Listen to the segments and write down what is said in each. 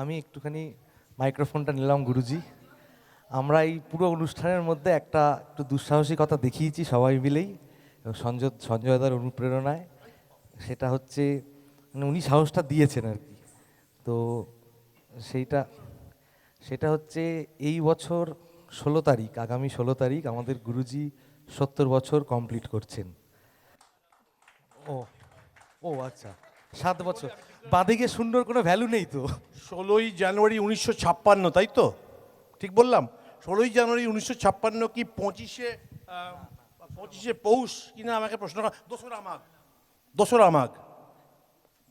আমি একটুখানি মাইক্রোফোনটা নিলাম গুরুজি। আমরা এই পুরো অনুষ্ঠানের মধ্যে একটু দুঃসাহসিকতা দেখিয়েছি সবাই মিলেই, সঞ্জয়দার অনুপ্রেরণায়। সেটা হচ্ছে মানে উনি সাহসটা দিয়েছেন আর কি। তো সেটা হচ্ছে এই বছর 16 তারিখ, আগামী 16 তারিখ আমাদের গুরুজি 70 বছর কমপ্লিট করছেন। ও ও আচ্ছা, 7 বছর বাঁদিকে শূন্যর কোনো ভ্যালু নেই তো। 16ই জানুয়ারি 1956, তাই তো? ঠিক বললাম? 16ই জানুয়ারি 1956 কি 25শে পৌষ কিনা আমাকে প্রশ্ন করা। দোসরা মাঘ।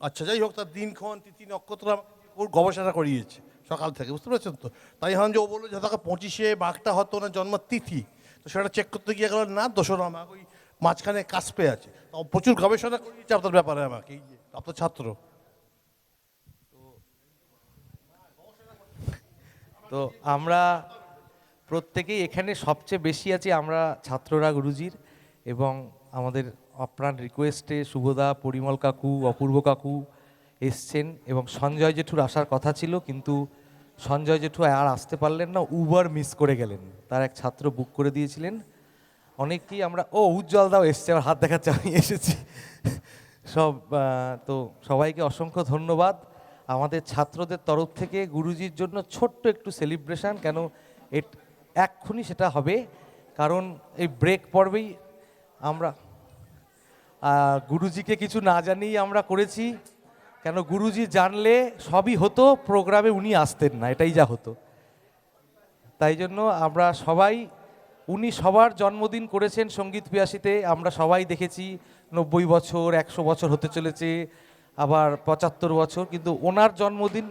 আচ্ছা, যাই হোক, তার দিনক্ষণ তিথি নক্ষত্র ওর গবেষণা করিয়েছে সকাল থেকে, বুঝতে পারছেন তো? তাই হন যে ও বললো যে তাকে 25শে মাঘটা হতো না জন্মের তিথি, তো সেটা চেক করতে গিয়ে গেল না, দোসরা মাঘ, ওই মাঝখানে কাস্পে আছে। প্রচুর গবেষণা করিয়েছে আপনার ব্যাপারে আমাকে, এই যে আপনার ছাত্র। তো আমরা প্রত্যেকেই এখানে সবচেয়ে বেশি আছি আমরা ছাত্ররা গুরুজির, এবং আমাদের আপ্রাণ রিকোয়েস্টে শুভদা, পরিমল কাকু, অপূর্ব কাকু এসছেন, এবং সঞ্জয় জেঠুর আসার কথা ছিল, কিন্তু সঞ্জয় জেঠু আর আসতে পারলেন না, উবার মিস করে গেলেন। তার এক ছাত্র বুক করে দিয়েছিলেন। অনেকেই আমরা উজ্জ্বল দাও এসছে, আমার হাত দেখাচ্ছে, আমি এসেছি তো সবাইকে অসংখ্য ধন্যবাদ। আমাদের ছাত্রদের তরফ থেকে গুরুজির জন্য ছোট্ট একটু সেলিব্রেশন, কেন এক্ষুনি সেটা হবে, কারণ এই ব্রেক পর্বেই আমরা গুরুজিকে কিছু না জানিয়ে আমরা করেছি। কেন গুরুজি জানলে সবই হতো, প্রোগ্রামে উনি আসতেন না, এটাই যা হতো। তাই জন্য আমরা সবাই, উনি সবার জন্মদিন করেছেন সঙ্গীত পিয়াসীতে, আমরা সবাই দেখেছি 90 বছর, 100 বছর হতে চলেছে, আবার 75 বছর, কিন্তু ওনার জন্মদিন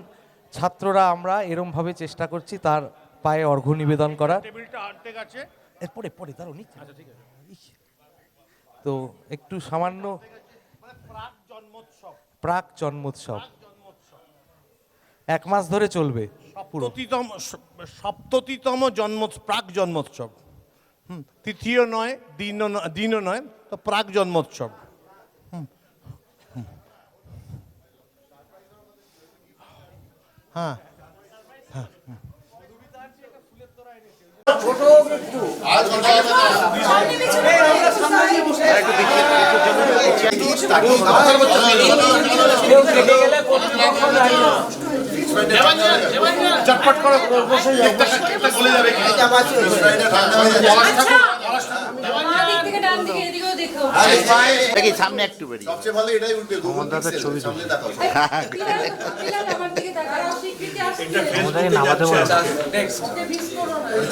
ছাত্ররা আমরা এরমভাবে চেষ্টা করছি তার পায়ে অর্ঘ্য নিবেদন করার। এরপরে তার উনি তো একটু সামান্য প্রাক জন্মোৎসব 1 মাস ধরে চলবে, সপ্ততিতম প্রাক জন্মোৎসব। তিথিও নয়, দিনও নয়, তো প্রাক জন্মোৎসব। হ্যাঁ, চটপট করে বলে যাবে। সামনে একটু বেরিয়ে সবচেয়ে ভালো এটাই উঠবে, ছবি সামনে দেখাও।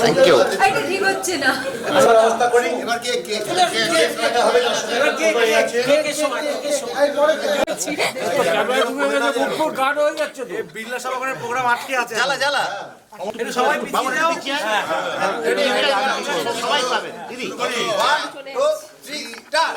Thank you. ঠিক হচ্ছে না, ব্যবস্থা করি এবার। কে কে রাখা হবে, বিল্লা সব ওখানে প্রোগ্রাম আটকে আছে। জ্বালা সবাই সবাই পাবে দিদি। 1 2 3 স্টার্ট।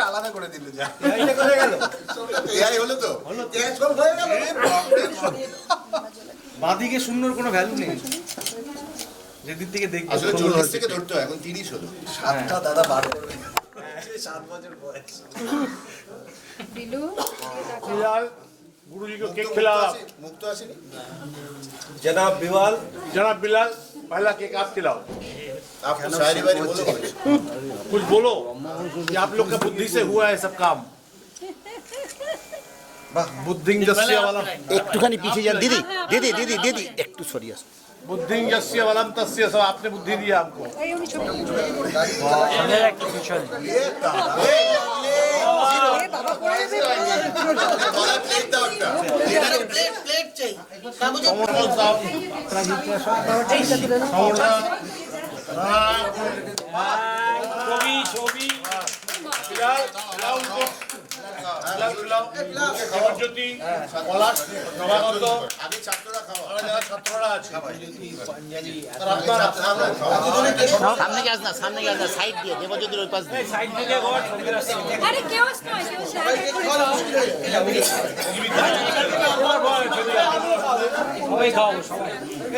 আলাদা করে দিল, যা হলো তো বাঁদিকে শূন্যর কোনো ভ্যালু নেই, যেদিক থেকে দেখবে। আসলে 40 থেকে ধরতে হয়, এখন 30 হলো। 7টা দাদা বার করবে, 7 বছর বয়স। बिलाल गुरुजी को केक खिला। मुक्त आसेनी जनाब बिलाल पहला केक आप खिलाओ। आप शायरी वायरी बोलो, कुछ बोलो कि आप लोग का बुद्धि से हुआ है सब काम। बुद्धिं जस्य वाला একটুখানি পিছিয়ে যান দিদি। দিদি একটু সরিয়ে আসুন। बुद्धिं जस्य वालम तस्य, सब आपने बुद्धि दिया हमको। প্লেট চাই। ছবি দেবজ্যোতি, পলাশ, নবাগত, আগে ছাত্ররা খাওয়া আমরা যারা ছাত্ররা আছে সামনে গেছ না সাইড দিয়ে দেবজ্যোতির ওই পাশ দিয়ে আরে কেউ নয় কেউ শেয়ার করে সবাই খাও সবাই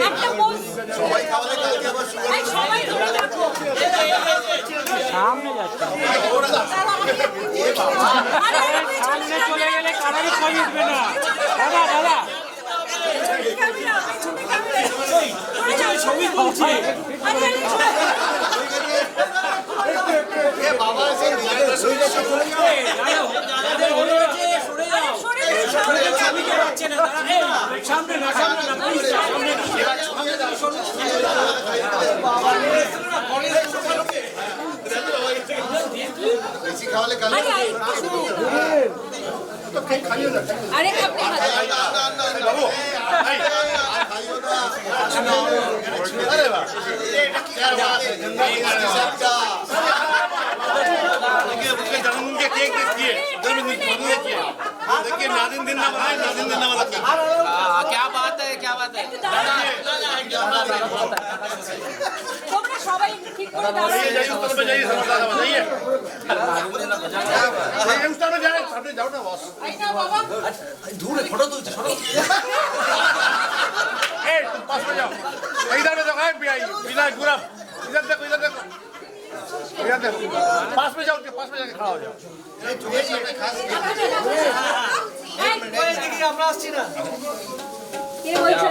একটা পোস্ট সবাই খাওয়ালে কালকে আবার সুগার এই সবাই ধরে রাখো সামনে যাচ্ছে আরে সামনে চলে গেলে কারোরই ছবি উঠবে না দাদা দাদা ছবি তুলছি বাবা এসে নিজেদের শরীরে সামনে না বেশি খাওয়ালে কালকে আরে আপনি বাবু अरे वाह क्या बात है देखिए उसके जन्मदिन के केक देखिए जन्मदिन देखिए देखिए नादिन दिन ना बनाए नादिन दिन ना बनाते क्या बात है তোমরা সবাই ঠিক করে जाइए जाइए उस तरफ में जाइए समझदार बताइए जाइए उस तरफ में जाए सामने जाओ ना बॉस আইনা বাবা ए तुम पास में जाओ इधर में देखो बिना गुरम इधर देखो इधर देखो पास में जाओ पास में जाके खड़ा हो जाओ কে বলছে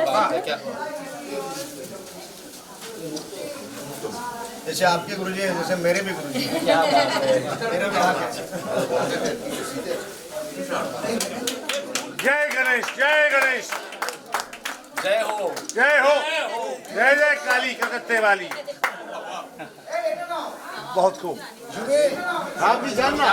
जैसे आपके गुरुजी हैं वैसे मेरे भी गुरुजी हैं मेरा भी हक है जय गणेश जय गणेश जय हो जय हो जय जय काली कलकत्ते वाली बहुत खूब आप भी जानना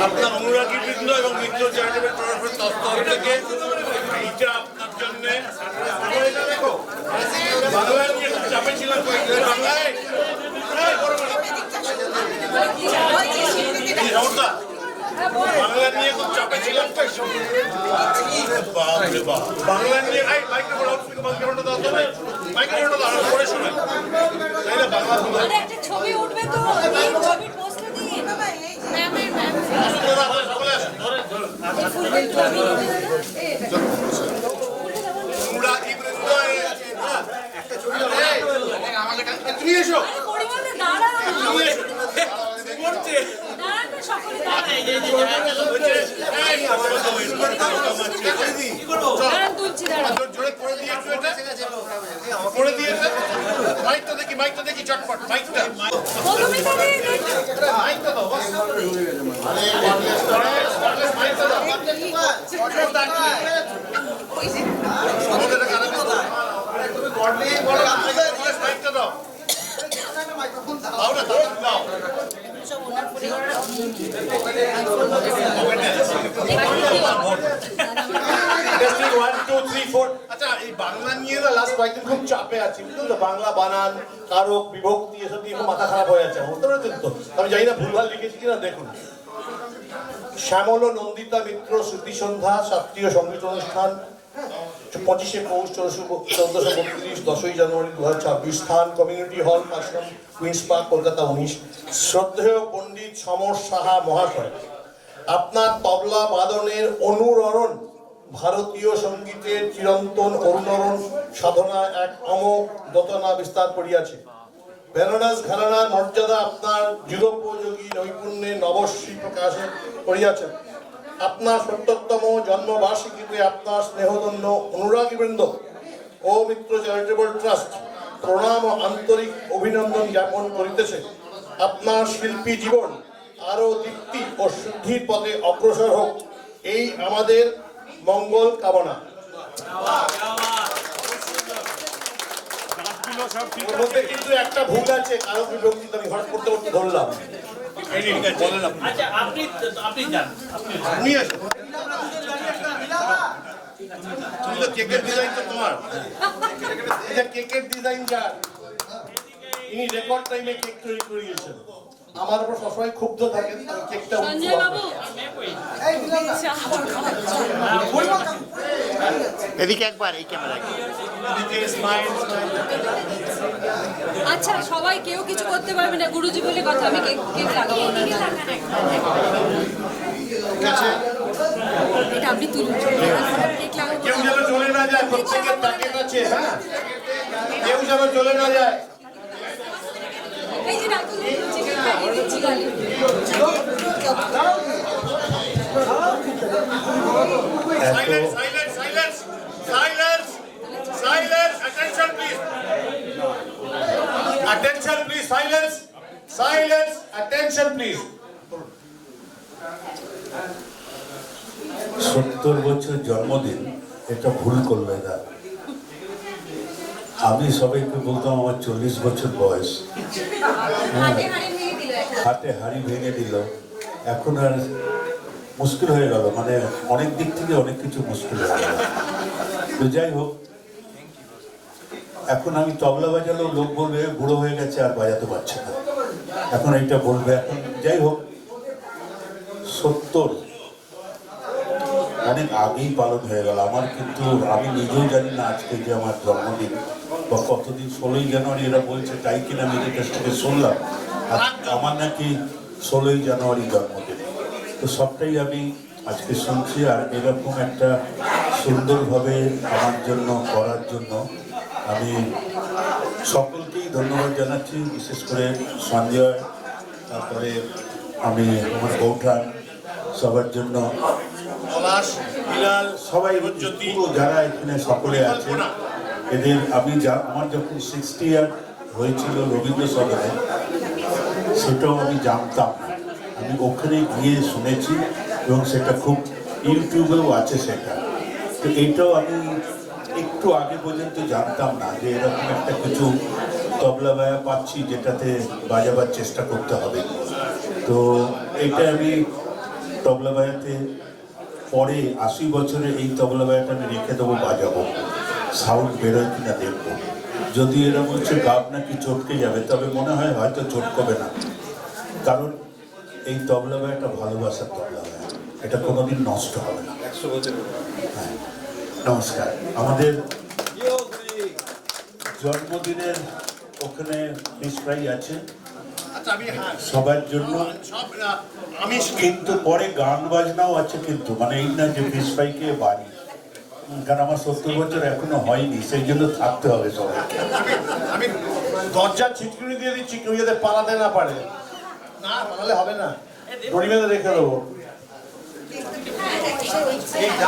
আপনার অনুরাগী বৃন্দ এবং মিত্র চ্যারিটেবল ট্রাস্টের তরফ থেকে এইটা আপনার জন্য দেখো বাংলায় নিয়ে খুব চাপে ছিলাম কয়েকদিন বাংলায় বাংলা নিয়ে খুব চাপে ছিলাম বাংলা নিয়ে মাইক্রোফোনটা দাও তবে মাইক্রোফোনটা দাও পরে শুনে তাই না বাংলা আরে একটা ছবি উঠবে তো এই ছবি পোস্টে দিই ম্যামের ম্যাম সকলে আসুন তুমি এসো আরে পরিমাণে দাঁড়াও দাঁড়ান না সকলে দাঁড়ান তুলছি দাঁড়ান জোরে করে দিয়ে একটু এটা করে দিয়েছে মাইকটা দেখি চটপট মাইকটা মধুমিতা দিয়ে মাইকটা দাও বাস মাইকটা দাও মাইকটা দাও দাও না দাও আচ্ছা এই বাংলা নিয়ে না লাস্ট কয়েকদিন খুব চাপে আছি বুঝলেন তো বাংলা বানান কারক বিভক্তি এসব নিয়ে খুব মাথা খারাপ হয়ে যাচ্ছে বুঝতে পারছেন তো আমি জানি না ভুলভাল লিখেছি কিনা দেখুন শ্যামল ও নন্দিতা মিত্র স্মৃতি সন্ধ্যা শাস্ত্রীয় সঙ্গীত অনুষ্ঠান 25শে পৌষ 1432 10ই জানুয়ারি 2026 স্থান কমিউনিটি হল আশ্রম কুইন্স পার্ক কলকাতা 19 শ্রদ্ধেয় পণ্ডিত সমর সাহা মহাশয় আপনার তবলা বাদনের অনুরণন ভারতীয় সঙ্গীতের চিরন্তন অনুরণন সাধনা এক অমোঘ দোতনা বিস্তার করিয়াছে বেনারস ঘরানার মর্যাদা আপনার যুগোপযোগী নৈপুণ্যে নবশ্রী প্রকাশে করিয়াছেন আপনার 70তম জন্মবার্ষিকীতে আপনার স্নেহধন্য অনুরাগীবৃন্দ ও মিত্র চ্যারিটেবল ট্রাস্ট প্রণাম ও আন্তরিক অভিনন্দন জ্ঞাপন করিতেছে আপনার শিল্পী জীবন আরো দীপ্তি ও শুদ্ধির পথে অগ্রসর হোক এই আমাদের মঙ্গল কামনা ওর মধ্যে কিন্তু একটা ভুল আছে কারো বিভক্তি আমি হঠাৎ করতে করতে ধরলাম আচ্ছা আপনি যান আপনি আসুন তুমি তো কেকের ডিজাইন তো তোমার এটা কেকের ডিজাইন যা ইনি রেকর্ড টাইমে কেক তৈরি করিয়েছেন। আমার উপর সবসময় ক্ষুব্ধ থাকেন, আমি কেকটা সঞ্জয় বাবু এদিকে একবার এই ক্যামেরা আচ্ছা সবাই কেউ কিছু করতে পারবে না গুরুজি বলে কথা আমি কেক কেক লাগাবো না এটা আপনি তুলুন কেক লাগাবো কেউ যেন চলে না যায়, প্রত্যেকের প্যাকেট আছে, হ্যাঁ, কেউ যেন চলে না যায়। এই যে রাতুল দিচ্ছি কেক লাগিয়ে দিচ্ছি গালে Silence, silence, silence, silence, silence, attention please. Attention please, silence, silence, attention please. 70 বছর জন্মদিন, এটা ভুল করলো এরা। আমি সবাইকে বলতাম আমার 40 বছর বয়স, হাতে হাড়ি ভেঙে দিল একটা হাতে হাড়ি ভেঙে দিল। এখন আর মুশকিল হয়ে গেল, মানে অনেক দিক থেকে অনেক কিছু মুশকিল হয়ে গেল। তো যাই হোক, এখন আমি তবলা বাজালেও লোক বলবে বুড়ো হয়ে গেছে আর বাজাতে পারছে না, এখন এইটা বলবে। এখন যাই হোক, 70 অনেক আগেই পালন হয়ে গেল আমার, কিন্তু আমি নিজেও জানি না আজকে যে আমার জন্মদিন বা কতদিন। 16ই জানুয়ারি এরা বলছে, তাই কিনা মেয়েদের কাছ থেকে শুনলাম আর আমার নাকি 16ই জানুয়ারি জন্মদিন। তো সবটাই আমি আজকে শুনছি, আর এরকম একটা সুন্দরভাবে আমার জন্য করার জন্য আমি সকলকেই ধন্যবাদ জানাচ্ছি, বিশেষ করে সঞ্জয়, তারপরে আমি আমার বৌঠান, সবার জন্য পলাশ, বিলাল, সবাই জ্যোতি, পুরো যারা এখানে সকলে আছে এদের আমি আমার যখন 60 ইয়ার হয়েছিল রবীন্দ্র সদনে, সেটাও আমি জানতাম না। আমি ওখানে গিয়ে শুনেছি এবং সেটা খুব ইউটিউবেও আছে সেটা। তো এইটাও আমি একটু আগে পর্যন্ত জানতাম না যে এরকম একটা কিছু তবলা বাজা পাচ্ছি যেটাতে বাজাবার চেষ্টা করতে হবে। তো এটা আমি তবলা বাজাতে পরে 80 বছরে এই তবলা বাজাটা আমি রেখে দেবো, বাজাবো, সাউন্ড বেরোয় কিনা দেখবো। যদি এরা বলছে গাব নাকি চটকে যাবে, তবে মনে হয় হয়তো চটকবে না, কারণ এই তবলা বাজাটা ভালোবাসার তবলা বাজা, এটা কোনোদিন নষ্ট হবে না। 100 বছর। হ্যাঁ, নমস্কার। আমাদের জন্মদিনের ওখানে ফিশ ফ্রাই আছে সবার জন্য, আমি কিন্তু পরে গান বাজনাও আছে, কিন্তু মানে এই না যে ফিশ ফ্রাইকে বাড়ি, কারণ আমার 70 বছর এখনো হয়নি, সেই জন্য থাকতে হবে সবাইকে। আমি দরজার ছিটকুনি দিয়ে দিচ্ছি, কেউ যাতে পালাতে না পারে। না পালালে হবে না, দড়ি বেঁধে রেখে দেবো।